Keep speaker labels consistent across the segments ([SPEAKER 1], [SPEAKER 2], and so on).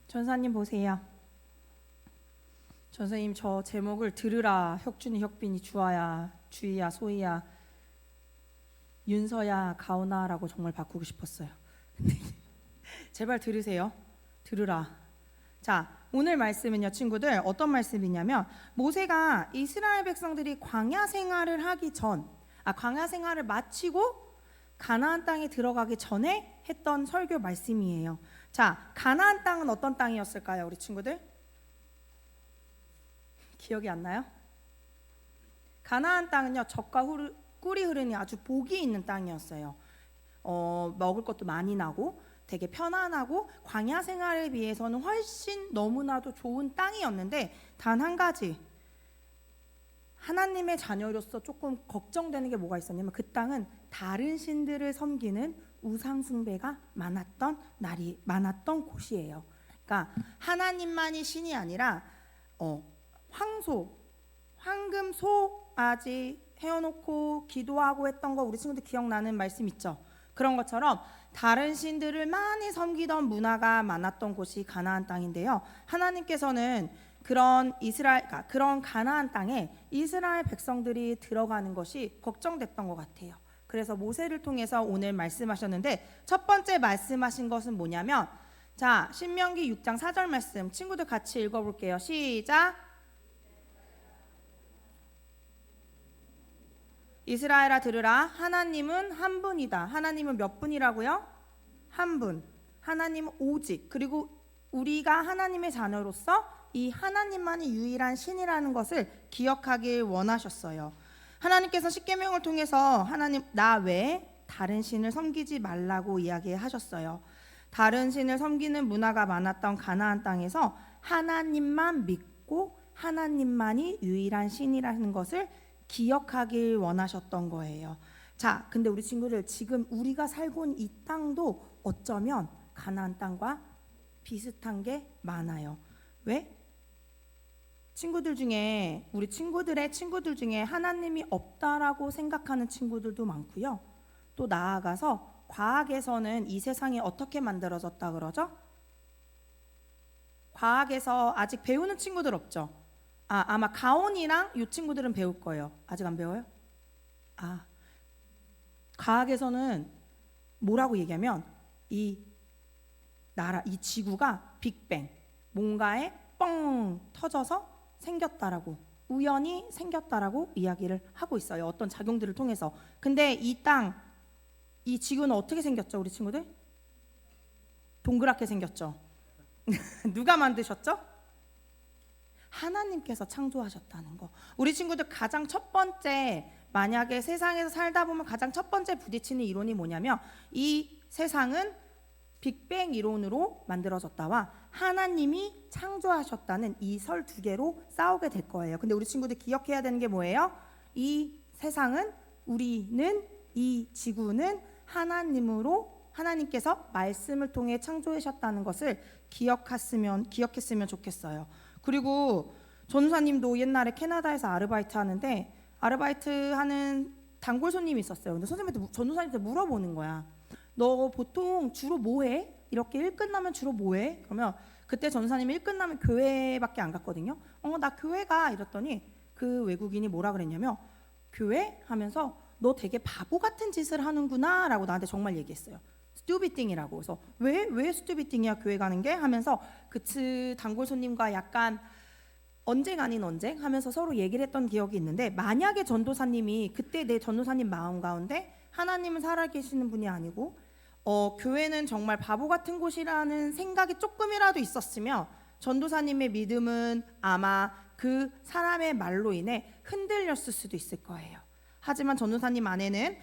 [SPEAKER 1] 전사님 보세요. 전사님 저 제목을 들으라 혁준이 혁빈이 주아야 주희야 소희야 윤서야 가오나라고 정말 바꾸고 싶었어요. 제발 들으세요. 들으라. 자, 오늘 말씀은요 친구들 어떤 말씀이냐면 모세가 이스라엘 백성들이 광야 생활을 하기 광야 생활을 마치고 가나안 땅에 들어가기 전에 했던 설교 말씀이에요. 자, 가나안 땅은 어떤 땅이었을까요, 우리 친구들? 기억이 안 나요? 가나안 땅은요 젖과 꿀이 흐르니 아주 복이 있는 땅이었어요. 먹을 것도 많이 나고 되게 편안하고 광야 생활에 비해서는 훨씬 너무나도 좋은 땅이었는데 단 한 가지 하나님의 자녀로서 조금 걱정되는 게 뭐가 있었냐면 그 땅은 다른 신들을 섬기는 우상 숭배가 많았던 곳이에요. 그러니까 하나님만이 신이 아니라 황금 소아지 해놓고 기도하고 했던 거 우리 친구들 기억나는 말씀 있죠? 그런 것처럼 다른 신들을 많이 섬기던 문화가 많았던 곳이 가나안 땅인데요. 하나님께서는 그런 가나안 땅에 이스라엘 백성들이 들어가는 것이 걱정됐던 것 같아요. 그래서 모세를 통해서 오늘 말씀하셨는데 첫 번째 말씀하신 것은 뭐냐면 자, 신명기 6장 4절 말씀 친구들 같이 읽어볼게요. 시작. 이스라엘아 들으라. 하나님은 한 분이다. 하나님은 몇 분이라고요? 한 분. 하나님은 오직. 그리고 우리가 하나님의 자녀로서 이 하나님만이 유일한 신이라는 것을 기억하길 원하셨어요. 하나님께서 십계명을 통해서 하나님 나 외에 다른 신을 섬기지 말라고 이야기하셨어요. 다른 신을 섬기는 문화가 많았던 가나안 땅에서 하나님만 믿고 하나님만이 유일한 신이라는 것을 기억하길 원하셨던 거예요. 자, 근데 우리 친구들 지금 우리가 살고 있는 이 땅도 어쩌면 가나안 땅과 비슷한 게 많아요. 왜? 우리 친구들의 친구들 중에 하나님이 없다라고 생각하는 친구들도 많고요. 또 나아가서 과학에서는 이 세상이 어떻게 만들어졌다 그러죠? 과학에서 아직 배우는 친구들 없죠? 아마 가온이랑 이 친구들은 배울 거예요. 아직 안 배워요? 과학에서는 뭐라고 얘기하면 이 지구가 빅뱅, 뭔가에 뻥 터져서 생겼다라고, 우연히 생겼다라고 이야기를 하고 있어요. 어떤 작용들을 통해서. 근데 이 지구는 어떻게 생겼죠, 우리 친구들? 동그랗게 생겼죠. 누가 만드셨죠? 하나님께서 창조하셨다는 거. 우리 친구들 가장 첫 번째, 만약에 세상에서 살다 보면 가장 첫 번째 부딪히는 이론이 뭐냐면 이 세상은 빅뱅 이론으로 만들어졌다와 하나님이 창조하셨다는 이 설 두 개로 싸우게 될 거예요. 근데 우리 친구들 기억해야 되는 게 뭐예요? 이 세상은, 이 지구는 하나님께서 말씀을 통해 창조하셨다는 것을 기억했으면 좋겠어요. 그리고 전우사님도 옛날에 캐나다에서 아르바이트 하는데 아르바이트 하는 단골 손님이 있었어요. 근데 전우사님한테 물어보는 거야. 너 보통 주로 뭐 해? 이렇게 일 끝나면 주로 뭐 해? 그러면 그때 전우사님이 일 끝나면 교회밖에 안 갔거든요. 나 교회 가 이랬더니 그 외국인이 뭐라 그랬냐면 교회? 하면서 너 되게 바보 같은 짓을 하는구나 라고 나한테 정말 얘기했어요. 스튜비띵이라고. 그래서 왜 스튜비띵이야 교회 가는 게? 하면서 그 단골 손님과 약간 언쟁 아닌 언쟁 하면서 서로 얘기를 했던 기억이 있는데 만약에 전도사님이 그때 내 전도사님 마음 가운데 하나님은 살아계시는 분이 아니고 교회는 정말 바보 같은 곳이라는 생각이 조금이라도 있었으면 전도사님의 믿음은 아마 그 사람의 말로 인해 흔들렸을 수도 있을 거예요. 하지만 전도사님 안에는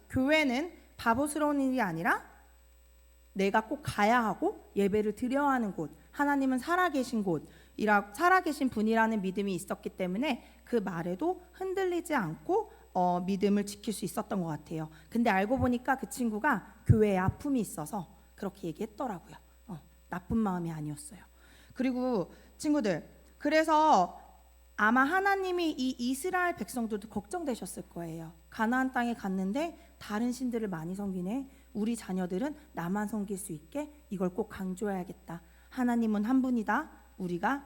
[SPEAKER 1] 교회는 바보스러운 일이 아니라 내가 꼭 가야 하고 예배를 드려야 하는 곳, 하나님은 살아계신 분이라는 믿음이 있었기 때문에 그 말에도 흔들리지 않고 믿음을 지킬 수 있었던 것 같아요. 근데 알고 보니까 그 친구가 교회에 아픔이 있어서 그렇게 얘기했더라고요. 나쁜 마음이 아니었어요. 그리고 친구들, 그래서 아마 하나님이 이 이스라엘 백성들도 걱정되셨을 거예요. 가나안 땅에 갔는데 다른 신들을 많이 섬기네. 우리 자녀들은 나만 섬길 수 있게 이걸 꼭 강조해야겠다. 하나님은 한 분이다. 우리가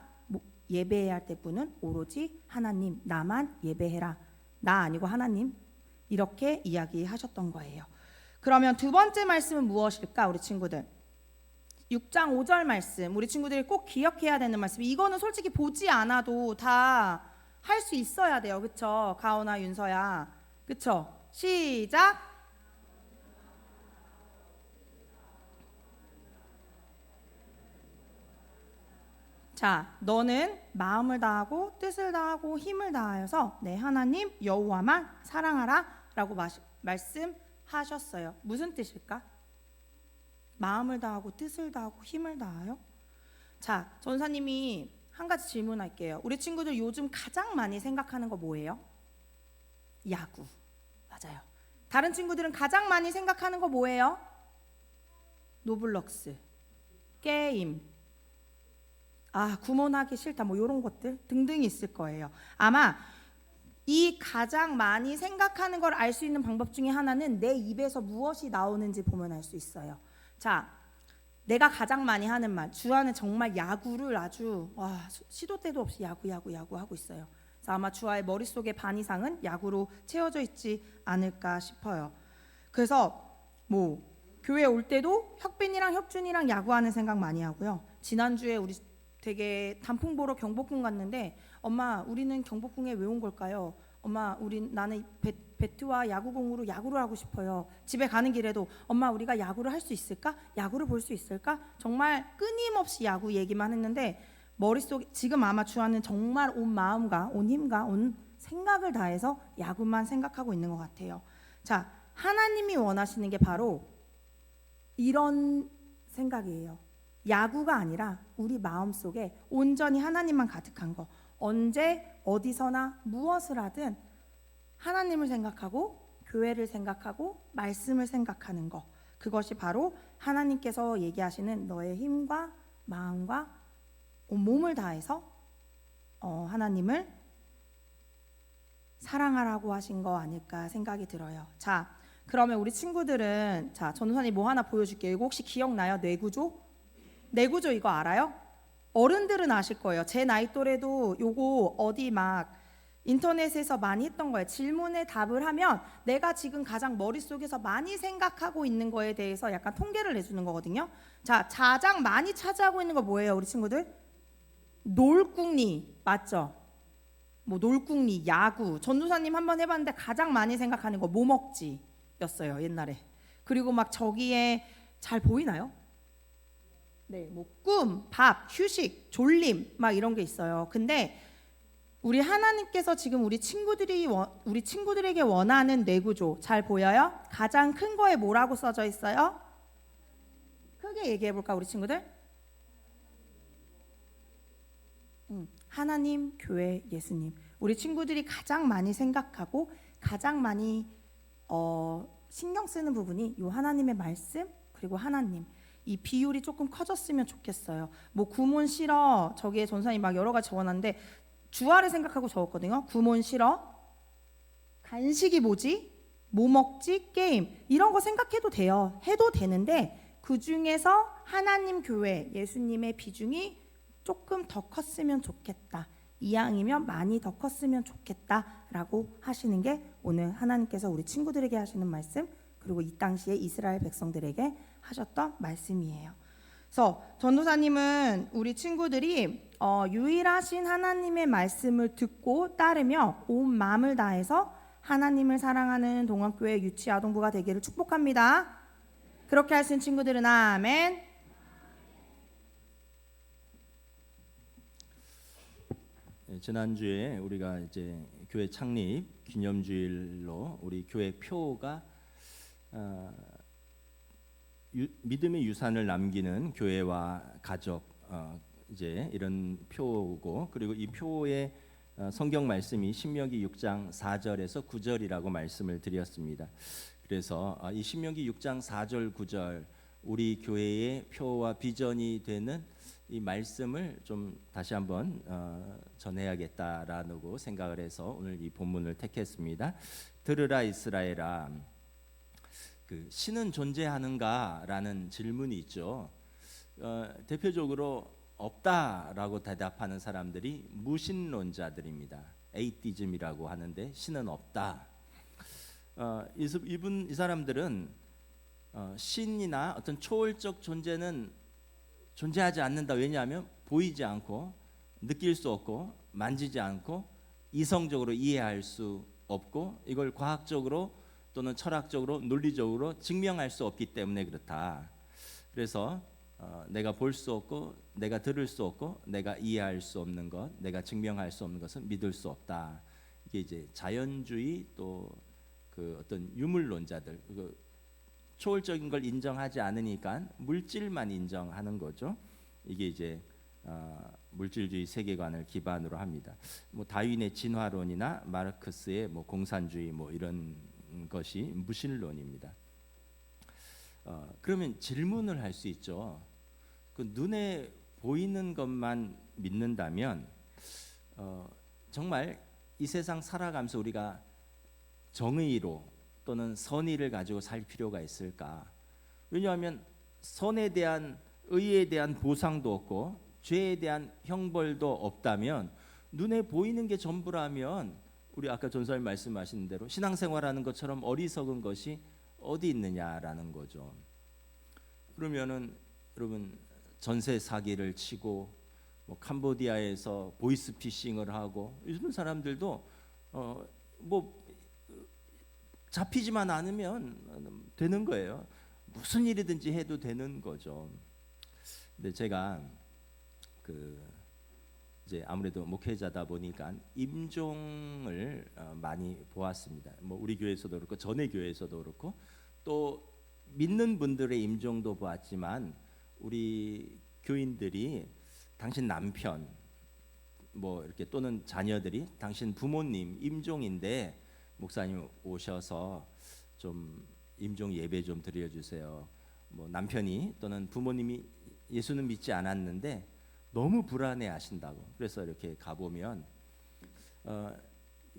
[SPEAKER 1] 예배해야 할 때뿐은 오로지 하나님, 나만 예배해라. 나 아니고 하나님. 이렇게 이야기하셨던 거예요. 그러면 두 번째 말씀은 무엇일까, 우리 친구들? 6장 5절 말씀, 우리 친구들이 꼭 기억해야 되는 말씀. 이거는 솔직히 보지 않아도 다 할 수 있어야 돼요. 그쵸? 가온아, 윤서야. 그쵸? 시작. 자, 너는 마음을 다하고 뜻을 다하고 힘을 다하여서 내 하나님 여호와만 사랑하라 라고 말씀하셨어요. 무슨 뜻일까? 마음을 다하고 뜻을 다하고 힘을 다하여? 자, 전사님이 한 가지 질문할게요. 우리 친구들 요즘 가장 많이 생각하는 거 뭐예요? 야구. 맞아요. 다른 친구들은 가장 많이 생각하는 거 뭐예요? 노블럭스, 게임, 구몬하기 싫다, 뭐 이런 것들 등등이 있을 거예요. 아마 이 가장 많이 생각하는 걸 알 수 있는 방법 중에 하나는 내 입에서 무엇이 나오는지 보면 알 수 있어요. 자, 내가 가장 많이 하는 말, 주아는 정말 야구를 아주 시도 때도 없이 야구 하고 있어요. 그래서 아마 주아의 머릿속의 반 이상은 야구로 채워져 있지 않을까 싶어요. 그래서 뭐 교회 올 때도 혁빈이랑 혁준이랑 야구하는 생각 많이 하고요. 지난주에 우리 되게 단풍 보러 경복궁 갔는데, 엄마 우리는 경복궁에 왜 온 걸까요? 엄마 나는 배트와 야구공으로 야구를 하고 싶어요. 집에 가는 길에도 엄마 우리가 야구를 할 수 있을까? 야구를 볼 수 있을까? 정말 끊임없이 야구 얘기만 했는데 머릿속에 지금 아마 주아는 정말 온 마음과 온 힘과 온 생각을 다해서 야구만 생각하고 있는 것 같아요. 자, 하나님이 원하시는 게 바로 이런 생각이에요. 야구가 아니라 우리 마음속에 온전히 하나님만 가득한 거. 언제 어디서나 무엇을 하든 하나님을 생각하고 교회를 생각하고 말씀을 생각하는 거. 그것이 바로 하나님께서 얘기하시는 너의 힘과 마음과 온몸을 다해서 하나님을 사랑하라고 하신 거 아닐까 생각이 들어요. 자, 그러면 우리 친구들은 전우선이 뭐 하나 보여줄게요. 이거 혹시 기억나요? 뇌구조? 뇌구조 이거 알아요? 어른들은 아실 거예요. 제 나이 또래도 요거 어디 막 인터넷에서 많이 했던 거예요. 질문에 답을 하면 내가 지금 가장 머릿속에서 많이 생각하고 있는 거에 대해서 약간 통계를 내주는 거거든요. 자, 가장 많이 차지하고 있는 거 뭐예요, 우리 친구들? 놀궁리 맞죠? 뭐 놀궁리, 야구. 전도사님 한번 해봤는데 가장 많이 생각하는 거 뭐 먹지 였어요, 옛날에. 그리고 막 저기에 잘 보이나요? 네, 뭐 꿈, 밥, 휴식, 졸림 막 이런 게 있어요. 근데 우리 하나님께서 지금 우리 친구들에게 원하는 뇌구조 잘 보여요? 가장 큰 거에 뭐라고 써져 있어요? 크게 얘기해 볼까, 우리 친구들? 하나님, 교회, 예수님. 우리 친구들이 가장 많이 생각하고 가장 많이 신경 쓰는 부분이 이 하나님의 말씀 그리고 하나님. 이 비율이 조금 커졌으면 좋겠어요. 뭐 구몬 싫어, 저기에 전사님 막 여러 가지 적어놨는데 주아를 생각하고 적었거든요. 구몬 싫어, 간식이 뭐지, 뭐 먹지, 게임 이런 거 생각해도 돼요. 해도 되는데 그 중에서 하나님, 교회, 예수님의 비중이 조금 더 컸으면 좋겠다. 이왕이면 많이 더 컸으면 좋겠다라고 하시는 게 오늘 하나님께서 우리 친구들에게 하시는 말씀, 그리고 이 당시에 이스라엘 백성들에게 하셨던 말씀이에요. 그래서 전도사님은 우리 친구들이 유일하신 하나님의 말씀을 듣고 따르며 온 마음을 다해서 하나님을 사랑하는 동안교회 유치아동부가 되기를 축복합니다. 그렇게 하신 친구들은 아멘.
[SPEAKER 2] 지난주에 우리가 이제 교회 창립 기념주일로 우리 교회 표가 믿음의 유산을 남기는 교회와 가족 이제 이런 표고, 그리고 이 표의 성경 말씀이 신명기 6장 4절에서 9절이라고 말씀을 드렸습니다. 그래서 이 신명기 6장 4절 9절 우리 교회의 표와 비전이 되는 이 말씀을 좀 다시 한번 전해야겠다라고 생각을 해서 오늘 이 본문을 택했습니다. 들으라 이스라엘아, 그 신은 존재하는가라는 질문이 있죠. 대표적으로 없다라고 대답하는 사람들이 무신론자들입니다. 에이티즘이라고 하는데 신은 없다. 이 사람들은 신이나 어떤 초월적 존재는 존재하지 않는다. 왜냐하면 보이지 않고 느낄 수 없고 만지지 않고 이성적으로 이해할 수 없고 이걸 과학적으로 또는 철학적으로 논리적으로 증명할 수 없기 때문에 그렇다. 그래서 내가 볼 수 없고 내가 들을 수 없고 내가 이해할 수 없는 것, 내가 증명할 수 없는 것은 믿을 수 없다. 이게 이제 자연주의 또 그 어떤 유물론자들, 그 초월적인 걸 인정하지 않으니까 물질만 인정하는 거죠. 이게 이제 물질주의 세계관을 기반으로 합니다. 뭐 다윈의 진화론이나 마르크스의 뭐 공산주의 뭐 이런 것이 무신론입니다. 그러면 질문을 할 수 있죠. 그 눈에 보이는 것만 믿는다면 정말 이 세상 살아가면서 우리가 정의로 또는 선의를 가지고 살 필요가 있을까? 왜냐하면 선에 대한 의에 대한 보상도 없고 죄에 대한 형벌도 없다면 눈에 보이는 게 전부라면 우리 아까 전사님 말씀하신 대로 신앙생활하는 것처럼 어리석은 것이 어디 있느냐라는 거죠. 그러면은 여러분 전세 사기를 치고 뭐 캄보디아에서 보이스피싱을 하고 이런 사람들도 뭐 잡히지만 않으면 되는 거예요. 무슨 일이든지 해도 되는 거죠. 근데 제가 그 이제 아무래도 목회자다 보니까 임종을 많이 보았습니다. 뭐 우리 교회에서도 그렇고 전에 교회에서도 그렇고 또 믿는 분들의 임종도 보았지만 우리 교인들이 당신 남편 뭐 이렇게 또는 자녀들이 당신 부모님 임종인데 목사님 오셔서 좀 임종 예배 좀 드려주세요. 뭐 남편이 또는 부모님이 예수는 믿지 않았는데 너무 불안해하신다고. 그래서 이렇게 가보면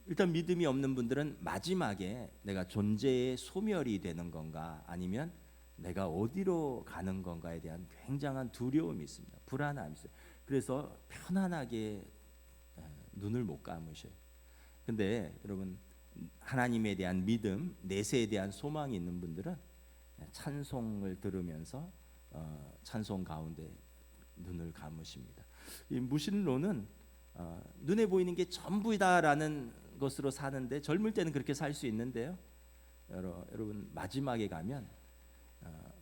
[SPEAKER 2] 일단 믿음이 없는 분들은 마지막에 내가 존재의 소멸이 되는 건가 아니면 내가 어디로 가는 건가에 대한 굉장한 두려움이 있습니다. 불안함이 있어요. 그래서 편안하게 눈을 못 감으셔요. 근데 여러분 하나님에 대한 믿음, 내세에 대한 소망이 있는 분들은 찬송을 들으면서 찬송 가운데 눈을 감으십니다. 이 무신론은 눈에 보이는 게 전부다라는 것으로 사는데 젊을 때는 그렇게 살 수 있는데요. 여러분 마지막에 가면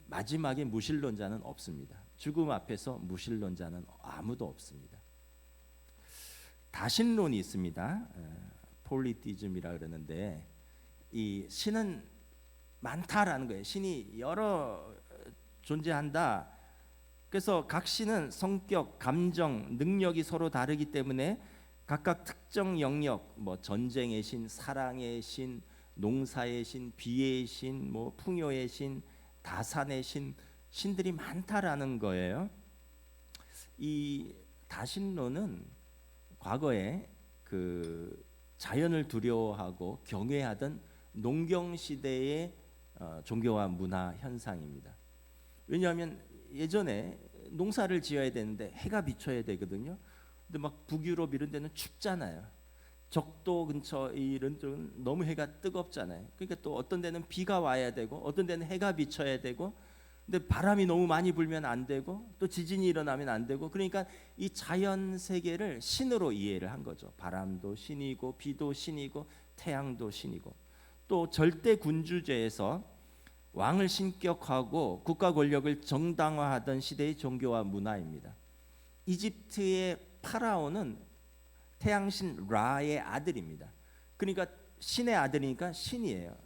[SPEAKER 2] 마지막에 무신론자는 없습니다. 죽음 앞에서 무신론자는 아무도 없습니다. 다신론이 있습니다. 폴리티즘이라 그러는데 이 신은 많다라는 거예요. 신이 여러 존재한다. 그래서 각 신은 성격, 감정, 능력이 서로 다르기 때문에 각각 특정 영역, 뭐 전쟁의 신, 사랑의 신, 농사의 신, 비의 신, 뭐 풍요의 신, 다산의 신, 신들이 많다라는 거예요. 이 다신론은 과거에 그 자연을 두려워하고 경외하던 농경 시대의 종교와 문화 현상입니다. 왜냐하면 예전에 농사를 지어야 되는데 해가 비쳐야 되거든요. 근데 막 북유럽 이런 데는 춥잖아요. 적도 근처 이런 쪽은 너무 해가 뜨겁잖아요. 그러니까 또 어떤 데는 비가 와야 되고 어떤 데는 해가 비쳐야 되고 근데 바람이 너무 많이 불면 안 되고 또 지진이 일어나면 안 되고 그러니까 이 자연 세계를 신으로 이해를 한 거죠. 바람도 신이고 비도 신이고 태양도 신이고 또 절대 군주제에서 왕을 신격하고 국가 권력을 정당화하던 시대의 종교와 문화입니다. 이집트의 파라오는 태양신 라의 아들입니다. 그러니까 신의 아들이니까 신이에요.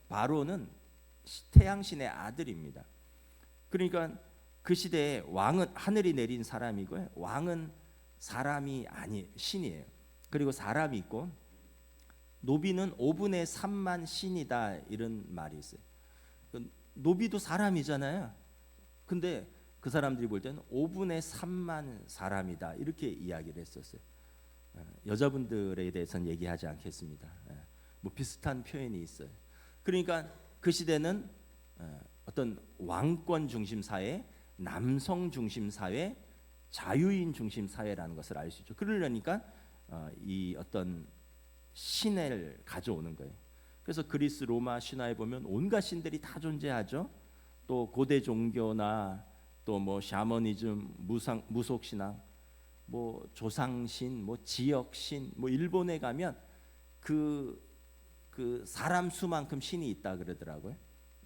[SPEAKER 2] 바로는 태양신의 아들입니다. 그러니까 그 시대에 왕은 하늘이 내린 사람이고요. 왕은 사람이 아니 신이에요. 그리고 사람이 있고 노비는 5분의 3만 신이다 이런 말이 있어요. 노비도 사람이잖아요. 근데 그 사람들이 볼 때는 5분의 3만 사람이다 이렇게 이야기를 했었어요. 여자분들에 대해서는 얘기하지 않겠습니다. 뭐 비슷한 표현이 있어요. 그러니까 그 시대는 어떤 왕권 중심 사회, 남성 중심 사회, 자유인 중심 사회라는 것을 알 수 있죠. 그러려니까 이 어떤 신을 가져오는 거예요. 그래서 그리스 로마 신화에 보면 온갖 신들이 다 존재하죠. 또 고대 종교나 또 뭐 샤머니즘, 무속 신앙, 뭐 조상신, 뭐 지역신, 뭐 일본에 가면 그 사람 수만큼 신이 있다 그러더라고요.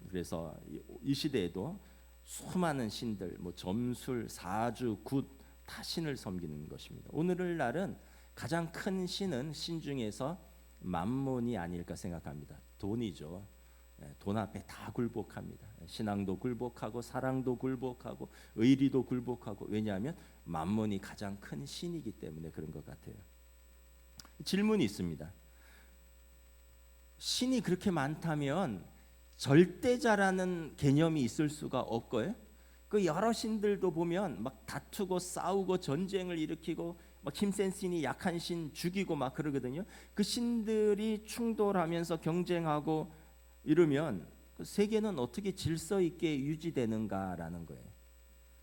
[SPEAKER 2] 그래서 이 시대에도 수많은 신들, 뭐 점술, 사주, 굿 다 신을 섬기는 것입니다. 오늘날은 가장 큰 신은 신 중에서 만몬이 아닐까 생각합니다. 돈이죠. 돈 앞에 다 굴복합니다. 신앙도 굴복하고 사랑도 굴복하고 의리도 굴복하고, 왜냐하면 만몬이 가장 큰 신이기 때문에 그런 것 같아요. 질문이 있습니다. 신이 그렇게 많다면 절대자라는 개념이 있을 수가 없고요. 그 여러 신들도 보면 막 다투고 싸우고 전쟁을 일으키고 막 힘센 신이 약한 신 죽이고 막 그러거든요. 그 신들이 충돌하면서 경쟁하고 이러면 그 세계는 어떻게 질서 있게 유지되는가라는 거예요.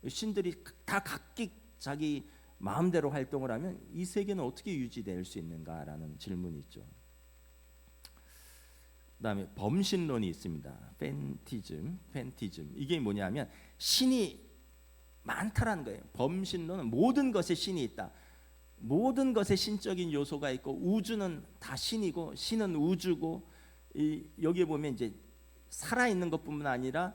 [SPEAKER 2] 신들이 다 각기 자기 마음대로 활동을 하면 이 세계는 어떻게 유지될 수 있는가라는 질문이 있죠. 그다음에 범신론이 있습니다. 팬티즘. 이게 뭐냐면 신이 많다라는 거예요. 범신론은 모든 것에 신이 있다. 모든 것에 신적인 요소가 있고 우주는 다 신이고 신은 우주고, 여기에 보면 이제 살아 있는 것뿐만 아니라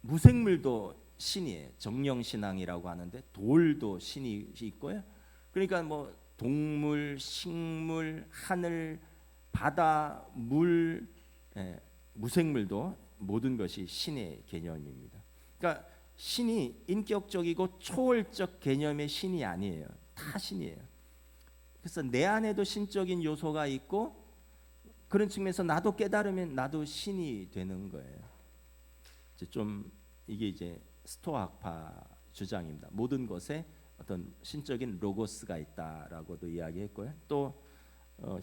[SPEAKER 2] 무생물도 신이에요. 정령신앙이라고 하는데 돌도 신이 있고요. 그러니까 뭐 동물, 식물, 하늘, 바다, 물, 무생물도 모든 것이 신의 개념입니다. 그러니까 신이 인격적이고 초월적 개념의 신이 아니에요. 다 신이에요. 그래서 내 안에도 신적인 요소가 있고, 그런 측면에서 나도 깨달으면 나도 신이 되는 거예요. 이게 이제 스토아학파 주장입니다. 모든 것에 어떤 신적인 로고스가 있다라고도 이야기했고요. 또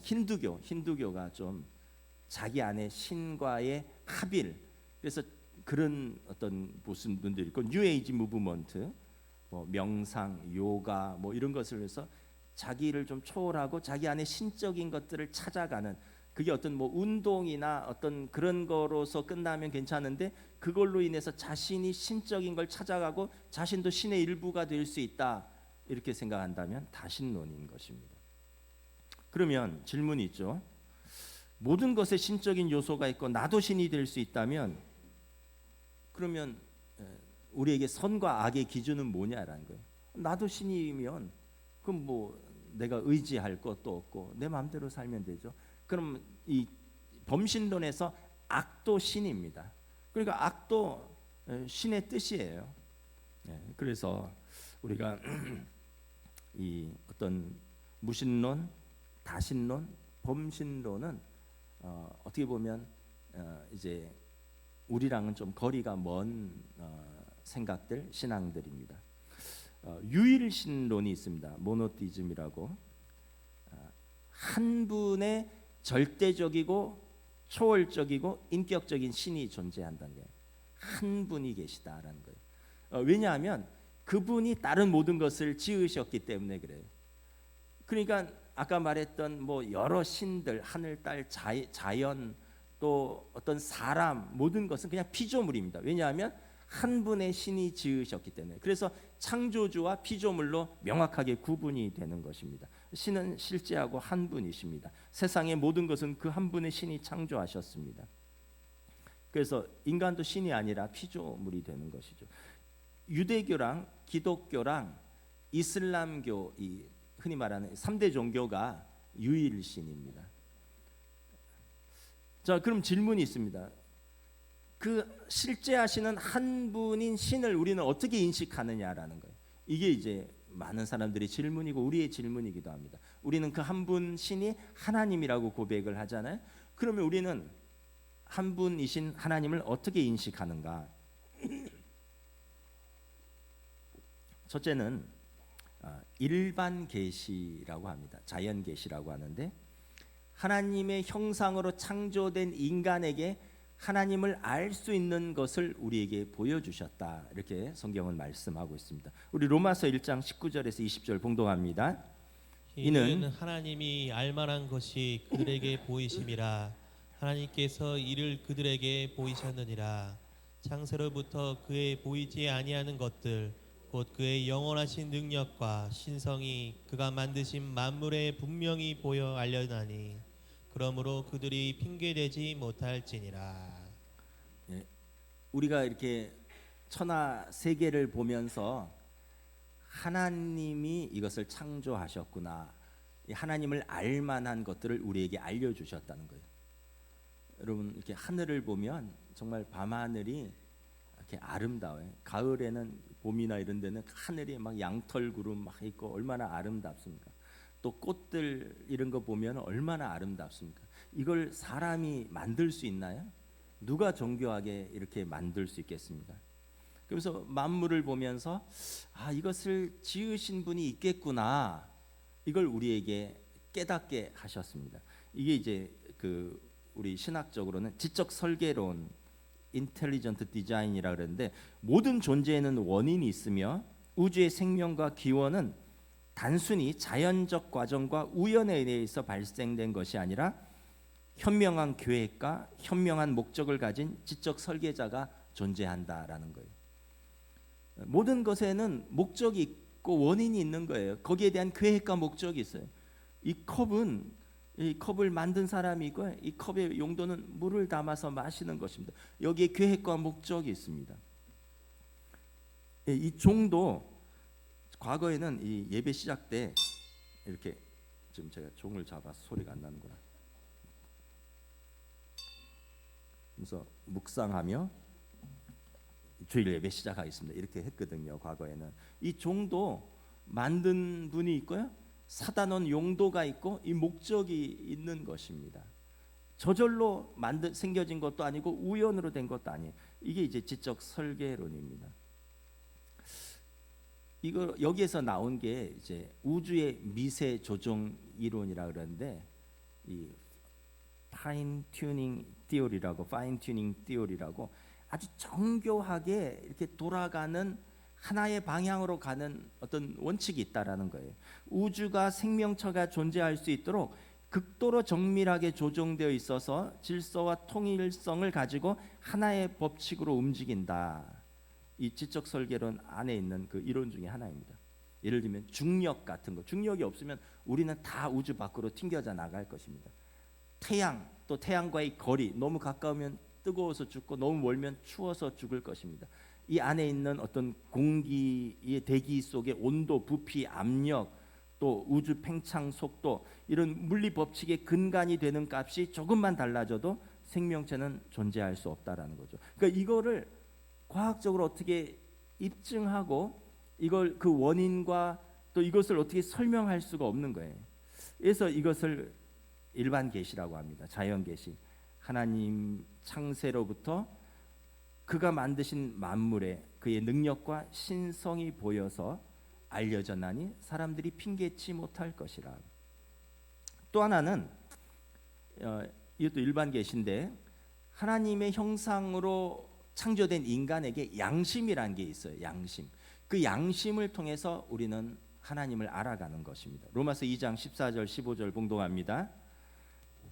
[SPEAKER 2] 힌두교가 좀 자기 안에 신과의 합일, 그래서 그런 어떤 무슨 분들이 있고, 뉴에이지 무브먼트, 뭐 명상, 요가 뭐 이런 것을 해서 자기를 좀 초월하고 자기 안에 신적인 것들을 찾아가는, 그게 어떤 뭐 운동이나 어떤 그런 거로서 끝나면 괜찮은데 그걸로 인해서 자신이 신적인 걸 찾아가고 자신도 신의 일부가 될 수 있다, 이렇게 생각한다면 다신론인 것입니다. 그러면 질문이 있죠. 모든 것에 신적인 요소가 있고 나도 신이 될 수 있다면, 그러면 우리에게 선과 악의 기준은 뭐냐라는 거예요. 나도 신이면 그럼 뭐 내가 의지할 것도 없고 내 마음대로 살면 되죠. 그럼 이 범신론에서 악도 신입니다. 그러니까 악도 신의 뜻이에요. 그래서 우리가 이 어떤 무신론, 다신론, 범신론은 어떻게 보면 이제 우리랑은 좀 거리가 먼 생각들, 신앙들입니다. 유일신론이 있습니다. 모노티즘이라고, 한 분의 절대적이고 초월적이고 인격적인 신이 존재한다는 거예요. 한 분이 계시다라는 거예요. 왜냐하면 그분이 다른 모든 것을 지으셨기 때문에 그래요. 그러니까 아까 말했던 뭐 여러 신들, 하늘, 딸, 자연, 또 어떤 사람, 모든 것은 그냥 피조물입니다. 왜냐하면 한 분의 신이 지으셨기 때문에. 그래서 창조주와 피조물로 명확하게 구분이 되는 것입니다. 신은 실제하고 한 분이십니다. 세상의 모든 것은 그 한 분의 신이 창조하셨습니다. 그래서 인간도 신이 아니라 피조물이 되는 것이죠. 유대교랑 기독교랑 이슬람교, 이 흔히 말하는 3대 종교가 유일신입니다. 자, 그럼 질문이 있습니다. 그 실제하시는 한 분인 신을 우리는 어떻게 인식하느냐라는 거예요. 이게 이제 많은 사람들의 질문이고 우리의 질문이기도 합니다. 우리는 그 한 분 신이 하나님이라고 고백을 하잖아요. 그러면 우리는 한 분이신 하나님을 어떻게 인식하는가? 첫째는 일반 계시라고 합니다. 자연 계시라고 하는데, 하나님의 형상으로 창조된 인간에게 하나님을 알 수 있는 것을 우리에게 보여주셨다. 이렇게 성경은 말씀하고 있습니다. 우리 로마서 1장 19절에서 20절 봉독합니다.
[SPEAKER 3] 이는 하나님이 알만한 것이 그들에게 보이심이라. 하나님께서 이를 그들에게 보이셨느니라. 창세로부터 그의 보이지 아니하는 것들 곧 그의 영원하신 능력과 신성이 그가 만드신 만물에 분명히 보여 알려나니 그러므로 그들이 핑계대지 못할지니라.
[SPEAKER 2] 예, 우리가 이렇게 천하 세계를 보면서 하나님이 이것을 창조하셨구나, 이 하나님을 알만한 것들을 우리에게 알려주셨다는 거예요. 여러분, 이렇게 하늘을 보면 정말 밤하늘이 이렇게 아름다워요. 가을에는, 봄이나 이런 데는 하늘이 막 양털구름 막 있고 얼마나 아름답습니까? 또 꽃들 이런 거 보면 얼마나 아름답습니까? 이걸 사람이 만들 수 있나요? 누가 정교하게 이렇게 만들 수 있겠습니까? 그래서 만물을 보면서 이것을 지으신 분이 있겠구나, 이걸 우리에게 깨닫게 하셨습니다. 이게 이제 우리 신학적으로는 지적 설계론, 인텔리전트 디자인이라 그러는데, 모든 존재에는 원인이 있으며 우주의 생명과 기원은 단순히 자연적 과정과 우연에 의해서 발생된 것이 아니라 현명한 계획과 현명한 목적을 가진 지적 설계자가 존재한다라는 거예요. 모든 것에는 목적이 있고 원인이 있는 거예요. 거기에 대한 계획과 목적이 있어요. 이 컵을 만든 사람이 있고, 이 컵의 용도는 물을 담아서 마시는 것입니다. 여기에 계획과 목적이 있습니다. 이 종도 과거에는 이 예배 시작 때 이렇게, 지금 제가 종을 잡아서 소리가 안 나는구나. 그래서 묵상하며 주일 예배 시작하겠습니다, 이렇게 했거든요. 과거에는 이 종도 만든 분이 있고요, 사다 놓은 용도가 있고 이 목적이 있는 것입니다. 저절로 생겨진 것도 아니고 우연으로 된 것도 아니에요. 이게 이제 지적 설계론입니다. 이거 여기에서 나온 게 이제 우주의 미세 조정 이론이라 그러는데, 이 파인 튜닝 티오리라고 아주 정교하게 이렇게 돌아가는 하나의 방향으로 가는 어떤 원칙이 있다라는 거예요. 우주가 생명체가 존재할 수 있도록 극도로 정밀하게 조정되어 있어서 질서와 통일성을 가지고 하나의 법칙으로 움직인다. 이 지적 설계론 안에 있는 그 이론 중에 하나입니다. 예를 들면 중력 같은 거, 중력이 없으면 우리는 다 우주 밖으로 튕겨져 나갈 것입니다. 태양, 또 태양과의 거리, 너무 가까우면 뜨거워서 죽고 너무 멀면 추워서 죽을 것입니다. 이 안에 있는 어떤 공기의 대기 속의 온도, 부피, 압력, 또 우주 팽창 속도, 이런 물리 법칙의 근간이 되는 값이 조금만 달라져도 생명체는 존재할 수 없다라는 거죠. 그러니까 이거를 과학적으로 어떻게 입증하고 이걸 그 원인과 또 이것을 어떻게 설명할 수가 없는 거예요. 그래서 이것을 일반 계시라고 합니다. 자연 계시. 하나님 창세로부터 그가 만드신 만물에 그의 능력과 신성이 보여서 알려졌나니 사람들이 핑계치 못할 것이라. 또 하나는 이것도 일반 계시인데, 하나님의 형상으로 창조된 인간에게 양심이라는 게 있어요. 양심. 그 양심을 통해서 우리는 하나님을 알아가는 것입니다. 로마서 2장 14절 15절 봉독합니다.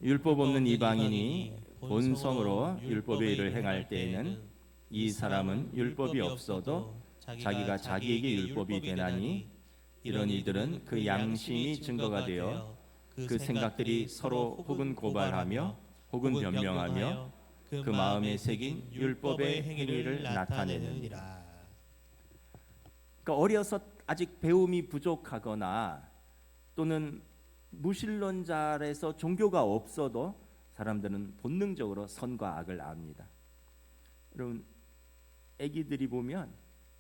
[SPEAKER 2] 율법 없는 이방인이 본성으로 율법의 일을 행할 때에는 이 사람은 율법이 없어도 자기가 자기에게 율법이 되나니, 이런 이들은 그 양심이 증거가 되어 그 생각들이 서로 혹은 고발하며 혹은 변명하며 그 마음에 새긴 율법의 행위를 나타내느니라. 그러니까 어려서 아직 배움이 부족하거나 또는 무신론자라서 종교가 없어도 사람들은 본능적으로 선과 악을 압니다. 여러분, 아기들이 보면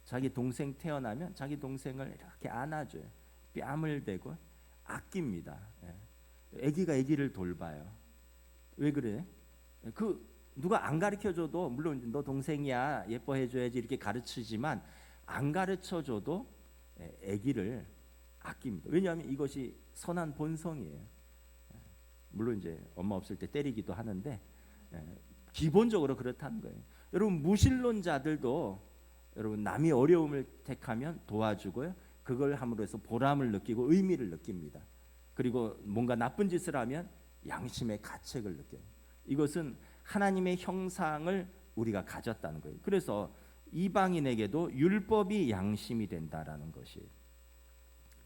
[SPEAKER 2] 자기 동생 태어나면 자기 동생을 이렇게 안아줘요. 뺨을 대고 아낍니다. 아기가 아기를 돌봐요. 왜 그래? 누가 안 가르쳐줘도, 물론 너 동생이야 예뻐해줘야지 이렇게 가르치지만, 안 가르쳐줘도 아기를 아낍니다. 왜냐하면 이것이 선한 본성이에요. 물론 이제 엄마 없을 때 때리기도 하는데, 기본적으로 그렇다는 거예요. 여러분 무신론자들도 여러분 남이 어려움을 택하면 도와주고요. 그걸 함으로 해서 보람을 느끼고 의미를 느낍니다. 그리고 뭔가 나쁜 짓을 하면 양심의 가책을 느껴요. 이것은 하나님의 형상을 우리가 가졌다는 거예요. 그래서 이방인에게도 율법이 양심이 된다라는 것이에요.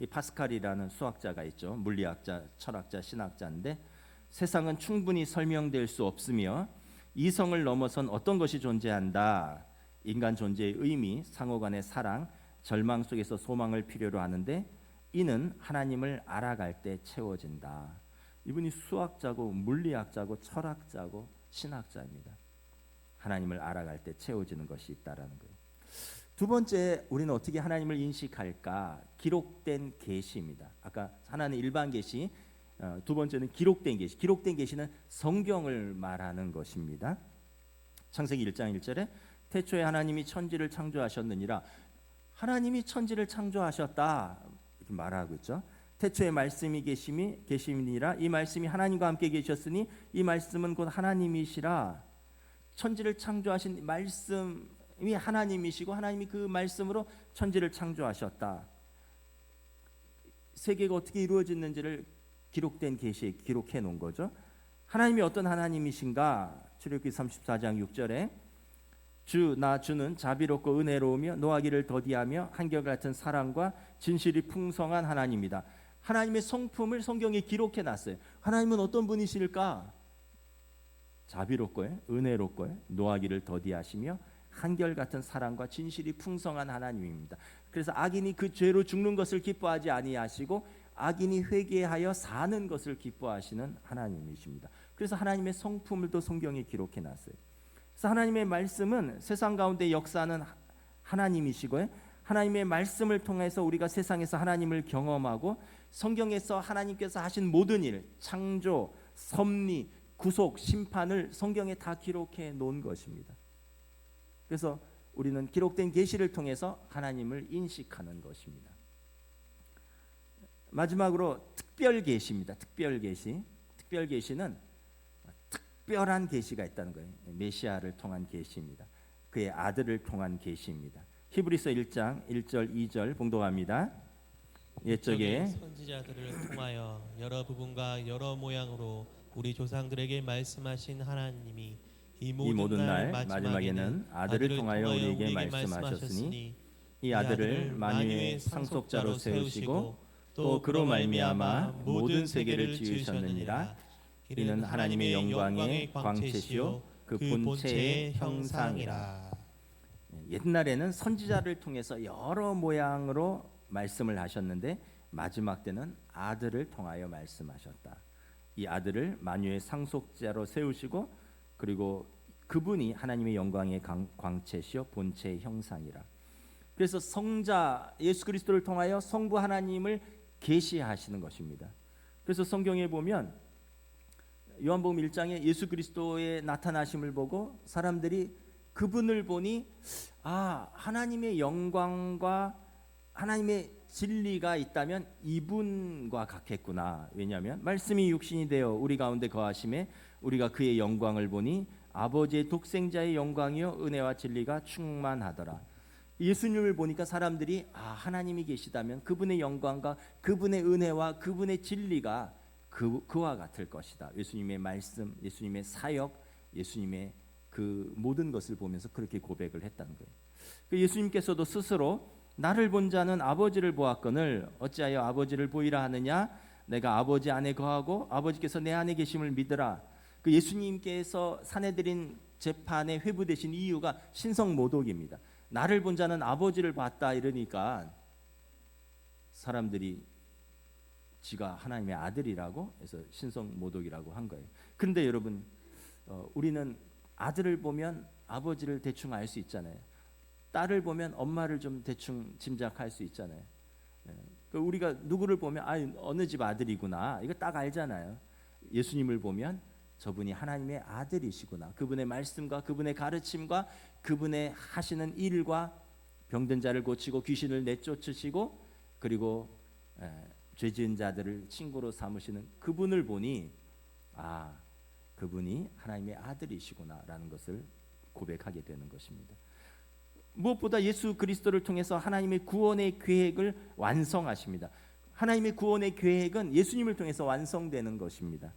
[SPEAKER 2] 이 파스칼이라는 수학자가 있죠. 물리학자, 철학자, 신학자인데 세상은 충분히 설명될 수 없으며 이성을 넘어선 어떤 것이 존재한다. 인간 존재의 의미, 상호간의 사랑, 절망 속에서 소망을 필요로 하는데 이는 하나님을 알아갈 때 채워진다. 이분이 수학자고 물리학자고 철학자고 신학자입니다. 하나님을 알아갈 때 채워지는 것이 있다라는 거예요. 두 번째, 우리는 어떻게 하나님을 인식할까? 기록된 계시입니다. 아까 하나는 일반 계시, 두 번째는 기록된 계시. 기록된 계시는 성경을 말하는 것입니다. 창세기 1장 1절에 태초에 하나님이 천지를 창조하셨느니라. 하나님이 천지를 창조하셨다 이렇게 말하고 있죠. 태초에 말씀이 계심이니라. 이 말씀이 하나님과 함께 계셨으니 이 말씀은 곧 하나님이시라. 천지를 창조하신 말씀이 하나님이시고 하나님이 그 말씀으로 천지를 창조하셨다. 세계가 어떻게 이루어졌는지를 기록된 계시에 기록해 놓은 거죠. 하나님이 어떤 하나님이신가? 출애굽기 34장 6절에 주는 자비롭고 은혜로우며 노하기를 더디하며 한결같은 사랑과 진실이 풍성한 하나님이다. 하나님의 성품을 성경에 기록해 놨어요. 하나님은 어떤 분이실까? 자비롭고요, 은혜롭고요, 노하기를 더디하시며 한결같은 사랑과 진실이 풍성한 하나님입니다. 그래서 악인이 그 죄로 죽는 것을 기뻐하지 아니하시고 악인이 회개하여 사는 것을 기뻐하시는 하나님이십니다. 그래서 하나님의 성품을 또 성경에 기록해 놨어요. 그래서 하나님의 말씀은 세상 가운데 역사하는 하나님이시고요. 하나님의 말씀을 통해서 우리가 세상에서 하나님을 경험하고 성경에서 하나님께서 하신 모든 일, 창조, 섭리, 구속, 심판을 성경에 다 기록해 놓은 것입니다. 그래서 우리는 기록된 계시를 통해서 하나님을 인식하는 것입니다. 마지막으로 특별 계시입니다. 특별 계시. 특별 계시는 특별한 계시가 있다는 거예요. 메시아를 통한 계시입니다. 그의 아들을 통한 계시입니다. 히브리서 1장 1절 2절 봉독합니다. 옛적에
[SPEAKER 3] 선지자들을 통하여 여러 부분과 여러 모양으로 우리 조상들에게 말씀하신 하나님이 이 모든 날 마지막에는 아들을 통하여 우리에게 말씀하셨으니 이 아들을 만유의 상속자로 세우시고 또 그로 말미암아 모든 세계를 지으셨느니라. 이는 하나님의 영광의 광채시요 그 본체의 형상이라.
[SPEAKER 2] 옛날에는 선지자를 통해서 여러 모양으로 말씀을 하셨는데 마지막 때는 아들을 통하여 말씀하셨다. 이 아들을 만유의 상속자로 세우시고 그리고 그분이 하나님의 영광의 광채시요 본체의 형상이라. 그래서 성자 예수 그리스도를 통하여 성부 하나님을 계시하시는 것입니다. 그래서 성경에 보면 요한복음 1장에 예수 그리스도의 나타나심을 보고 사람들이 그분을 보니 하나님의 영광과 하나님의 진리가 있다면 이분과 같겠구나. 왜냐하면 말씀이 육신이 되어 우리 가운데 거하심에 우리가 그의 영광을 보니 아버지의 독생자의 영광이요 은혜와 진리가 충만하더라. 예수님을 보니까 사람들이 하나님이 계시다면 그분의 영광과 그분의 은혜와 그분의 진리가 그와 같을 것이다. 예수님의 말씀, 예수님의 사역, 예수님의 그 모든 것을 보면서 그렇게 고백을 했다는 거예요. 예수님께서도 스스로 나를 본 자는 아버지를 보았거늘 어찌하여 아버지를 보이라 하느냐? 내가 아버지 안에 거하고 아버지께서 내 안에 계심을 믿으라. 그 예수님께서 사내들인 재판에 회부되신 이유가 신성모독입니다. 나를 본 자는 아버지를 봤다 이러니까 사람들이 지가 하나님의 아들이라고 해서 신성모독이라고 한 거예요. 그런데 여러분 우리는 아들을 보면 아버지를 대충 알 수 있잖아요. 딸을 보면 엄마를 좀 대충 짐작할 수 있잖아요. 우리가 누구를 보면 어느 집 아들이구나 이거 딱 알잖아요. 예수님을 보면 저분이 하나님의 아들이시구나. 그분의 말씀과 그분의 가르침과 그분의 하시는 일과 병든 자를 고치고 귀신을 내쫓으시고 그리고 죄 지은 자들을 친구로 삼으시는 그분을 보니 그분이 하나님의 아들이시구나라는 것을 고백하게 되는 것입니다. 무엇보다 예수 그리스도를 통해서 하나님의 구원의 계획을 완성하십니다. 하나님의 구원의 계획은 예수님을 통해서 완성되는 것입니다.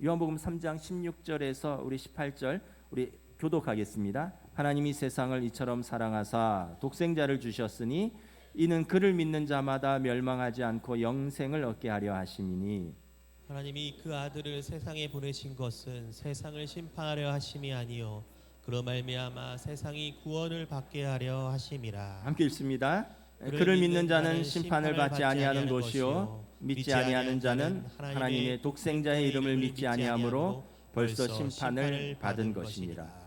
[SPEAKER 2] 요한복음 3장 16절에서 우리 18절 우리 교독하겠습니다. 하나님이 세상을 이처럼 사랑하사 독생자를 주셨으니 이는 그를 믿는 자마다 멸망하지 않고 영생을 얻게 하려 하심이니.
[SPEAKER 3] 하나님이 그 아들을 세상에 보내신 것은 세상을 심판하려 하심이 아니요 그로 말미암아 세상이 구원을 받게 하려 하심이라.
[SPEAKER 2] 함께 읽습니다. 그를 믿는 자는 심판을 받지 아니하는 것이요 믿지 아니하는 자는 하나님의 독생자의 이름을 믿지 아니하므로 벌써 심판을 받은 것이니라.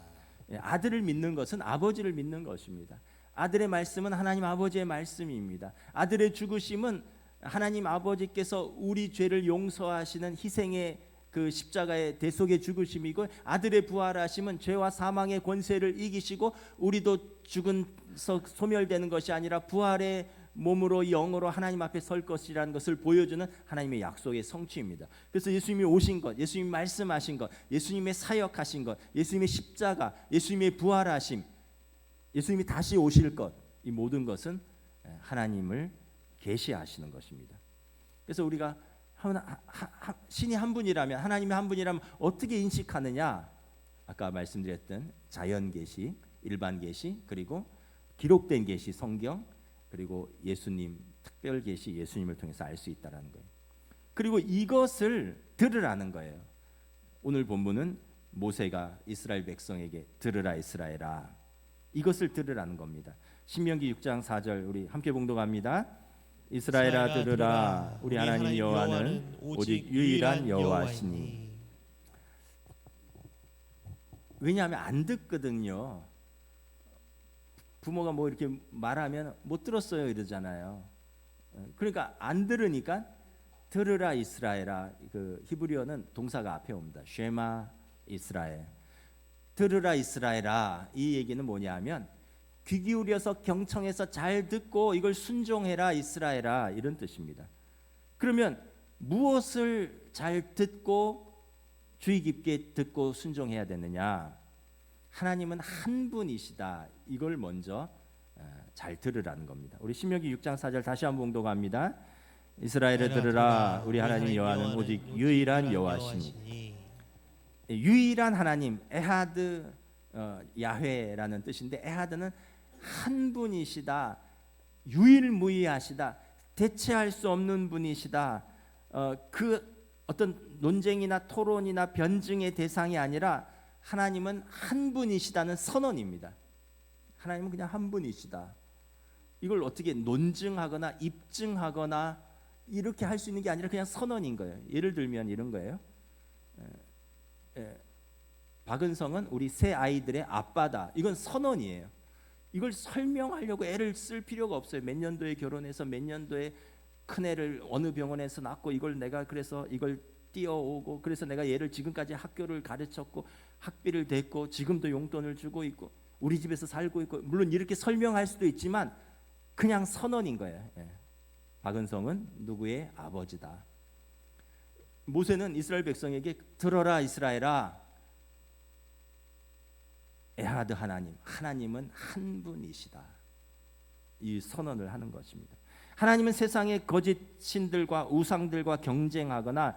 [SPEAKER 2] 아들을 믿는 것은 아버지를 믿는 것입니다. 아들의 말씀은 하나님 아버지의 말씀입니다. 아들의 죽으심은 하나님 아버지께서 우리 죄를 용서하시는 희생의 그 십자가의 대속의 죽으심이고, 아들의 부활하심은 죄와 사망의 권세를 이기시고 우리도 죽은 소멸되는 것이 아니라 부활의 몸으로 영으로 하나님 앞에 설 것이라는 것을 보여주는 하나님의 약속의 성취입니다. 그래서 예수님이 오신 것, 예수님이 말씀하신 것, 예수님의 사역하신 것, 예수님의 십자가, 예수님의 부활하심, 예수님이 다시 오실 것, 이 모든 것은 하나님을 계시하시는 것입니다. 그래서 우리가 신이 한 분이라면, 하나님이 한 분이라면 어떻게 인식하느냐? 아까 말씀드렸던 자연 계시, 일반 계시, 그리고 기록된 계시 성경, 그리고 예수님 특별 계시, 예수님을 통해서 알 수 있다라는 거예요. 그리고 이것을 들으라는 거예요. 오늘 본문은 모세가 이스라엘 백성에게 들으라 이스라엘아, 이것을 들으라는 겁니다. 신명기 6장 4절 우리 함께 봉독합니다. 이스라엘아 들으라, 우리 하나님 여호와는 오직 유일한 여호와시니. 왜냐하면 안 듣거든요. 부모가 뭐 이렇게 말하면 못 들었어요 이러잖아요. 그러니까 안 들으니까 들으라 이스라엘아, 그 히브리어는 동사가 앞에 옵니다. 쉐마 이스라엘. 들으라 이스라엘아, 이 얘기는 뭐냐면 귀 기울여서 경청해서 잘 듣고 이걸 순종해라 이스라엘아, 이런 뜻입니다. 그러면 무엇을 잘 듣고 주의 깊게 듣고 순종해야 되느냐? 하나님은 한 분이시다, 이걸 먼저 잘 들으라는 겁니다. 우리 신명기 6장 4절 다시 한번 봉독합니다. 이스라엘을 들으라, 우리 하나님 여호와는 오직 유일한 여호와시니. 유일한 하나님, 에하드 야훼라는 뜻인데, 에하드는 한 분이시다, 유일무이하시다, 대체할 수 없는 분이시다. 그 어떤 논쟁이나 토론이나 변증의 대상이 아니라 하나님은 한 분이시다는 선언입니다. 하나님은 그냥 한 분이시다. 이걸 어떻게 논증하거나 입증하거나 이렇게 할 수 있는 게 아니라 그냥 선언인 거예요. 예를 들면 이런 거예요. 박은성은 우리 세 아이들의 아빠다. 이건 선언이에요. 이걸 설명하려고 애를 쓸 필요가 없어요. 몇 년도에 결혼해서 몇 년도에 큰 애를 어느 병원에서 낳고, 이걸 내가 그래서 이걸 뛰어오고, 그래서 내가 얘를 지금까지 학교를 가르쳤고 학비를 댔고 지금도 용돈을 주고 있고 우리 집에서 살고 있고, 물론 이렇게 설명할 수도 있지만 그냥 선언인 거예요. 박은성은 누구의 아버지다. 모세는 이스라엘 백성에게 들어라 이스라엘아, 에하드 하나님, 하나님은 한 분이시다, 이 선언을 하는 것입니다. 하나님은 세상의 거짓 신들과 우상들과 경쟁하거나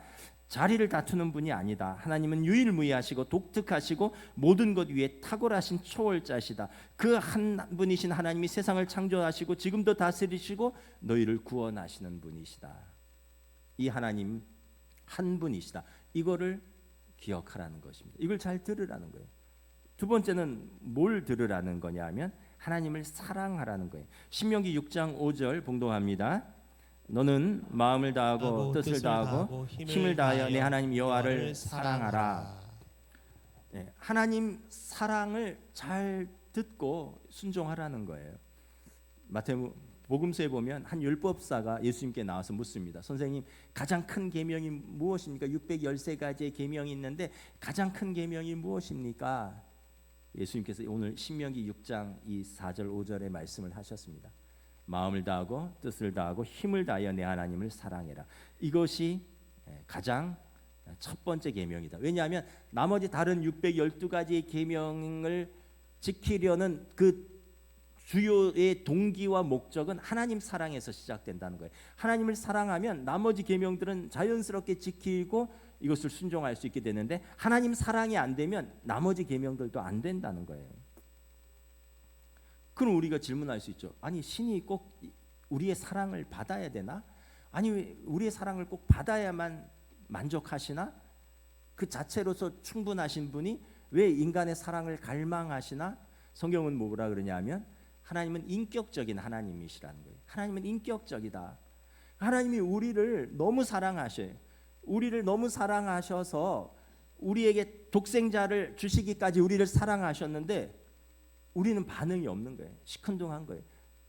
[SPEAKER 2] 자리를 다투는 분이 아니다. 하나님은 유일무이하시고 독특하시고 모든 것 위에 탁월하신 초월자시다. 그 한 분이신 하나님이 세상을 창조하시고 지금도 다스리시고 너희를 구원하시는 분이시다. 이 하나님 한 분이시다. 이거를 기억하라는 것입니다. 이걸 잘 들으라는 거예요. 두 번째는 뭘 들으라는 거냐면 하나님을 사랑하라는 거예요. 신명기 6장 5절 봉독합니다. 너는 마음을 다하고 뜻을 다하고 힘을 다하여 내 하나님 여호와를 사랑하라. 하나님 사랑을 잘 듣고 순종하라는 거예요. 마태복음서에 보면 한 율법사가 예수님께 나와서 묻습니다. 선생님, 가장 큰 계명이 무엇입니까? 613가지의 계명이 있는데 가장 큰 계명이 무엇입니까? 예수님께서 오늘 신명기 6장 이 4절 5절의 말씀을 하셨습니다. 마음을 다하고 뜻을 다하고 힘을 다하여 내 하나님을 사랑해라. 이것이 가장 첫 번째 계명이다. 왜냐하면 나머지 다른 612가지의 계명을 지키려는 그 주요의 동기와 목적은 하나님 사랑에서 시작된다는 거예요. 하나님을 사랑하면 나머지 계명들은 자연스럽게 지키고 이것을 순종할 수 있게 되는데, 하나님 사랑이 안 되면 나머지 계명들도 안 된다는 거예요. 그럼 우리가 질문할 수 있죠. 아니, 신이 꼭 우리의 사랑을 받아야 되나? 아니, 왜 우리의 사랑을 꼭 받아야만 만족하시나? 그 자체로서 충분하신 분이 왜 인간의 사랑을 갈망하시나? 성경은 뭐라 그러냐면 하나님은 인격적인 하나님이시라는 거예요. 하나님은 인격적이다. 하나님이 우리를 너무 사랑하셔요. 우리를 너무 사랑하셔서 우리에게 독생자를 주시기까지 우리를 사랑하셨는데 우리는 반응이 없는 거예요. 시큰둥한 거예요.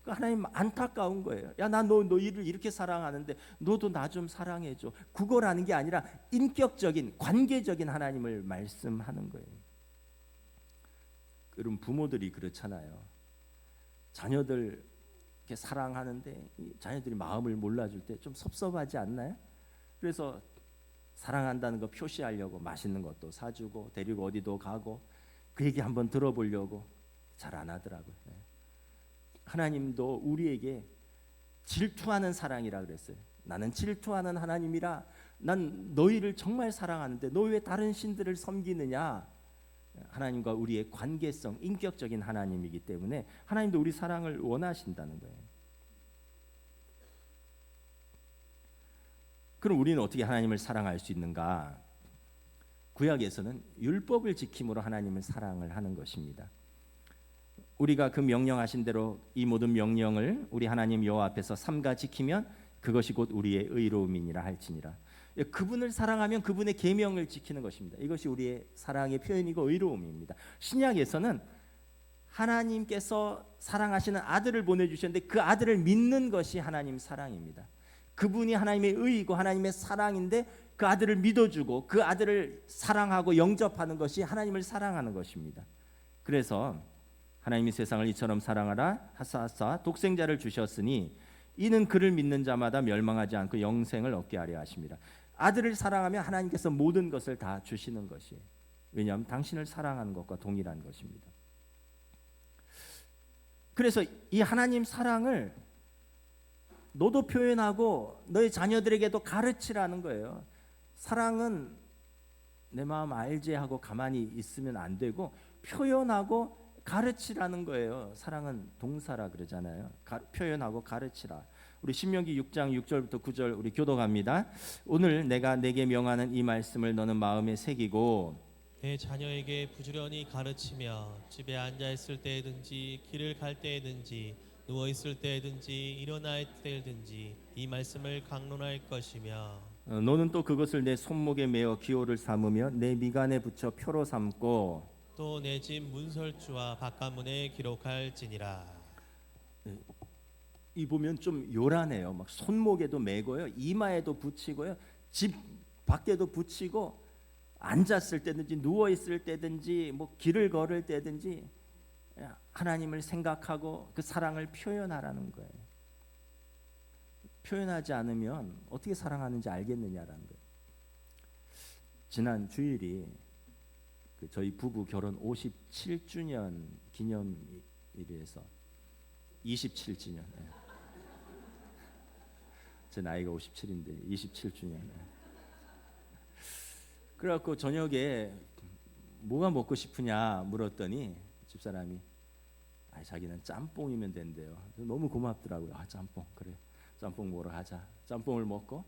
[SPEAKER 2] 하나님 안타까운 거예요. 야, 나 너희를 이렇게 사랑하는데 너도 나 좀 사랑해줘. 그거라는 게 아니라 인격적인 관계적인 하나님을 말씀하는 거예요. 여러분, 부모들이 그렇잖아요. 자녀들 이렇게 사랑하는데 자녀들이 마음을 몰라줄 때 좀 섭섭하지 않나요? 그래서 사랑한다는 거 표시하려고 맛있는 것도 사주고 데리고 어디도 가고 그 얘기 한번 들어보려고 잘 안 하더라고요. 하나님도 우리에게 질투하는 사랑이라 그랬어요. 나는 질투하는 하나님이라 난 너희를 정말 사랑하는데 너 왜 다른 신들을 섬기느냐? 하나님과 우리의 관계성, 인격적인 하나님이기 때문에 하나님도 우리 사랑을 원하신다는 거예요. 그럼 우리는 어떻게 하나님을 사랑할 수 있는가? 구약에서는 율법을 지킴으로 하나님을 사랑을 하는 것입니다. 우리가 그 명령하신 대로 이 모든 명령을 우리 하나님 여호와 앞에서 삼가 지키면 그것이 곧 우리의 의로움이니라 할지니라. 그분을 사랑하면 그분의 계명을 지키는 것입니다. 이것이 우리의 사랑의 표현이고 의로움입니다. 신약에서는 하나님께서 사랑하시는 아들을 보내주셨는데 그 아들을 믿는 것이 하나님 사랑입니다. 그분이 하나님의 의이고 하나님의 사랑인데 그 아들을 믿어주고 그 아들을 사랑하고 영접하는 것이 하나님을 사랑하는 것입니다. 그래서 하나님이 세상을 이처럼 사랑하라 하사하사 독생자를 주셨으니 이는 그를 믿는 자마다 멸망하지 않고 영생을 얻게 하려 하십니다. 아들을 사랑하면 하나님께서 모든 것을 다 주시는 것이에요. 왜냐하면 당신을 사랑하는 것과 동일한 것입니다. 그래서 이 하나님 사랑을 너도 표현하고 너의 자녀들에게도 가르치라는 거예요. 사랑은 내 마음 알지 하고 가만히 있으면 안 되고 표현하고 가르치라는 거예요. 사랑은 동사라 그러잖아요. 표현하고 가르치라. 우리 신명기 6장 6절부터 9절 우리 교독합니다. 오늘 내가 내게 명하는 이 말씀을 너는 마음에 새기고
[SPEAKER 3] 내 자녀에게 부지런히 가르치며 집에 앉아 있을 때든지 길을 갈 때든지 누워 있을 때든지 일어날 때든지 이 말씀을 강론할 것이며
[SPEAKER 2] 너는 또 그것을 내 손목에 메어 기호를 삼으며 내 미간에 붙여 표로 삼고
[SPEAKER 3] 또 내 집 문설주와 바깥문에 기록할지니라.
[SPEAKER 2] 이 보면 좀 요란해요. 막 손목에도 메고요, 이마에도 붙이고요, 집 밖에도 붙이고 앉았을 때든지 누워 있을 때든지 뭐 길을 걸을 때든지 하나님을 생각하고 그 사랑을 표현하라는 거예요. 표현하지 않으면 어떻게 사랑하는지 알겠느냐라는 거예요. 지난 주일이 저희 부부 결혼 57주년 기념일에서 27주년. 제 나이가 57인데 27주년. 그래갖고 저녁에 뭐가 먹고 싶으냐 물었더니 집사람이 자기는 짬뽕이면 된대요. 너무 고맙더라고요. 짬뽕 그래. 짬뽕 먹으러 가자. 짬뽕을 먹고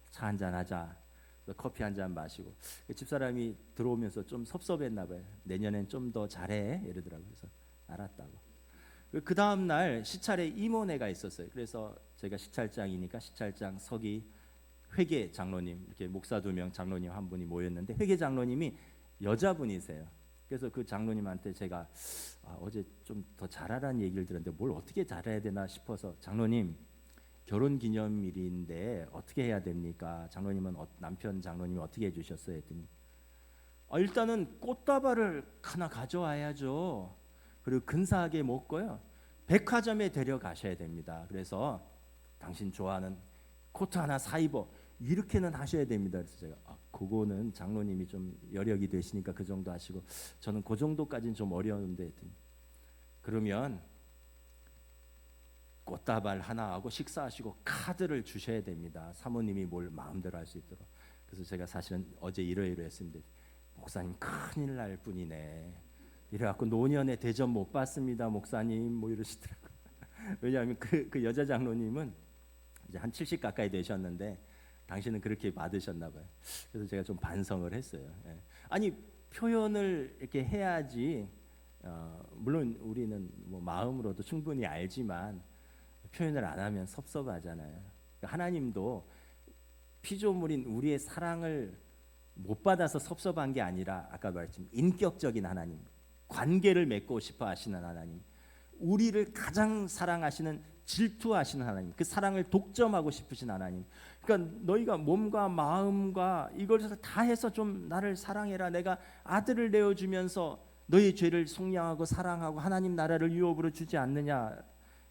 [SPEAKER 2] 차 한잔 하자. 커피 한잔 마시고 집사람이 들어오면서 좀 섭섭했나 봐요. 내년엔 좀 더 잘해 이러더라고요. 그래서 알았다고. 그 다음 날 시찰에 임원회가 있었어요. 그래서 제가 시찰장이니까 시찰장 서기 회계 장로님 이렇게 목사 2명 장로님 한 분이 모였는데 회계 장로님이 여자분이세요. 그래서 그 장로님한테 제가 어제 좀 더 잘하라는 얘기를 들었는데 뭘 어떻게 잘해야 되나 싶어서 장로님 결혼기념일인데 어떻게 해야 됩니까? 장로님은 남편 장로님이 어떻게 해주셨어요? 했더니 일단은 꽃다발을 하나 가져와야죠. 그리고 근사하게 먹고요. 백화점에 데려가셔야 됩니다. 그래서 당신 좋아하는 코트 하나 사 입어. 이렇게는 하셔야 됩니다. 그래서 제가 그거는 장로님이 좀 여력이 되시니까 그 정도 하시고 저는 그 정도까지는 좀 어려운데 그러면 꽃다발 하나 하고 식사하시고 카드를 주셔야 됩니다. 사모님이 뭘 마음대로 할 수 있도록. 그래서 제가 사실은 어제 이러이러했습니다. 목사님 큰일 날 뿐이네. 이래갖고 노년에 대접 못 받습니다, 목사님. 뭐 이러시더라고요. 왜냐하면 그 여자 장로님은 이제 한 70 가까이 되셨는데 당신은 그렇게 받으셨나 봐요. 그래서 제가 좀 반성을 했어요. 예. 아니 표현을 이렇게 해야지. 물론 우리는 뭐 마음으로도 충분히 알지만 표현을 안 하면 섭섭하잖아요. 하나님도 피조물인 우리의 사랑을 못 받아서 섭섭한 게 아니라 아까 말했지만 인격적인 하나님, 관계를 맺고 싶어 하시는 하나님, 우리를 가장 사랑하시는 질투하시는 하나님, 그 사랑을 독점하고 싶으신 하나님. 그러니까 너희가 몸과 마음과 이것을 다 해서 좀 나를 사랑해라. 내가 아들을 내어주면서 너희 죄를 속량하고 사랑하고 하나님 나라를 유업으로 주지 않느냐.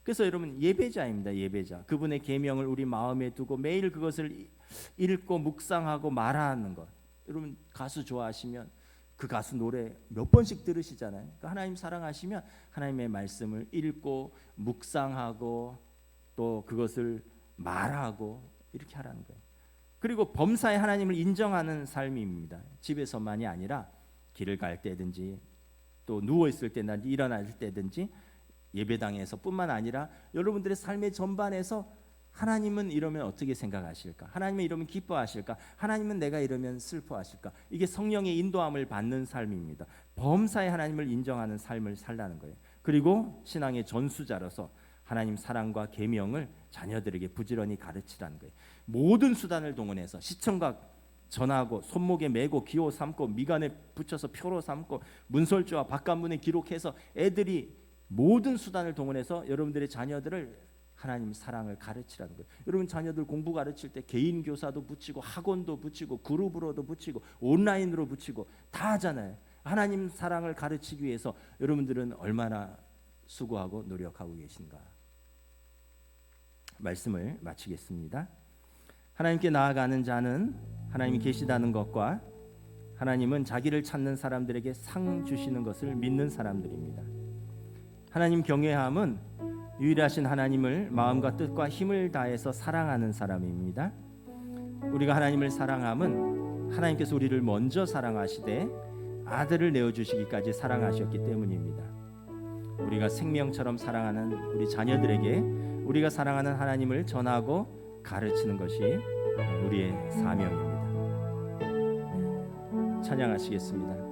[SPEAKER 2] 그래서 여러분 예배자입니다. 예배자. 그분의 계명을 우리 마음에 두고 매일 그것을 읽고 묵상하고 말하는 것. 여러분 가수 좋아하시면 그 가수 노래 몇 번씩 들으시잖아요. 그러니까 하나님 사랑하시면 하나님의 말씀을 읽고 묵상하고 또 그것을 말하고 이렇게 하라는 거예요. 그리고 범사에 하나님을 인정하는 삶입니다. 집에서만이 아니라 길을 갈 때든지 또 누워 있을 때나 일어날 때든지 예배당에서 뿐만 아니라 여러분들의 삶의 전반에서 하나님은 이러면 어떻게 생각하실까? 하나님은 이러면 기뻐하실까? 하나님은 내가 이러면 슬퍼하실까? 이게 성령의 인도함을 받는 삶입니다. 범사에 하나님을 인정하는 삶을 살라는 거예요. 그리고 신앙의 전수자로서 하나님 사랑과 계명을 자녀들에게 부지런히 가르치라는 거예요. 모든 수단을 동원해서 시청각 전하고 손목에 메고 기호 삼고 미간에 붙여서 표로 삼고 문설주와 바깥문에 기록해서 애들이 모든 수단을 동원해서 여러분들의 자녀들을 하나님 사랑을 가르치라는 거예요. 여러분 자녀들 공부 가르칠 때 개인 교사도 붙이고 학원도 붙이고 그룹으로도 붙이고 온라인으로 붙이고 다 하잖아요. 하나님 사랑을 가르치기 위해서 여러분들은 얼마나 수고하고 노력하고 계신가. 말씀을 마치겠습니다. 하나님께 나아가는 자는 하나님이 계시다는 것과 하나님은 자기를 찾는 사람들에게 상 주시는 것을 믿는 사람들입니다. 하나님 경외함은 유일하신 하나님을 마음과 뜻과 힘을 다해서 사랑하는 사람입니다. 우리가 하나님을 사랑함은 하나님께서 우리를 먼저 사랑하시되 아들을 내어주시기까지 사랑하셨기 때문입니다. 우리가 생명처럼 사랑하는 우리 자녀들에게 우리가 사랑하는 하나님을 전하고 가르치는 것이 우리의 사명입니다. 찬양하시겠습니다.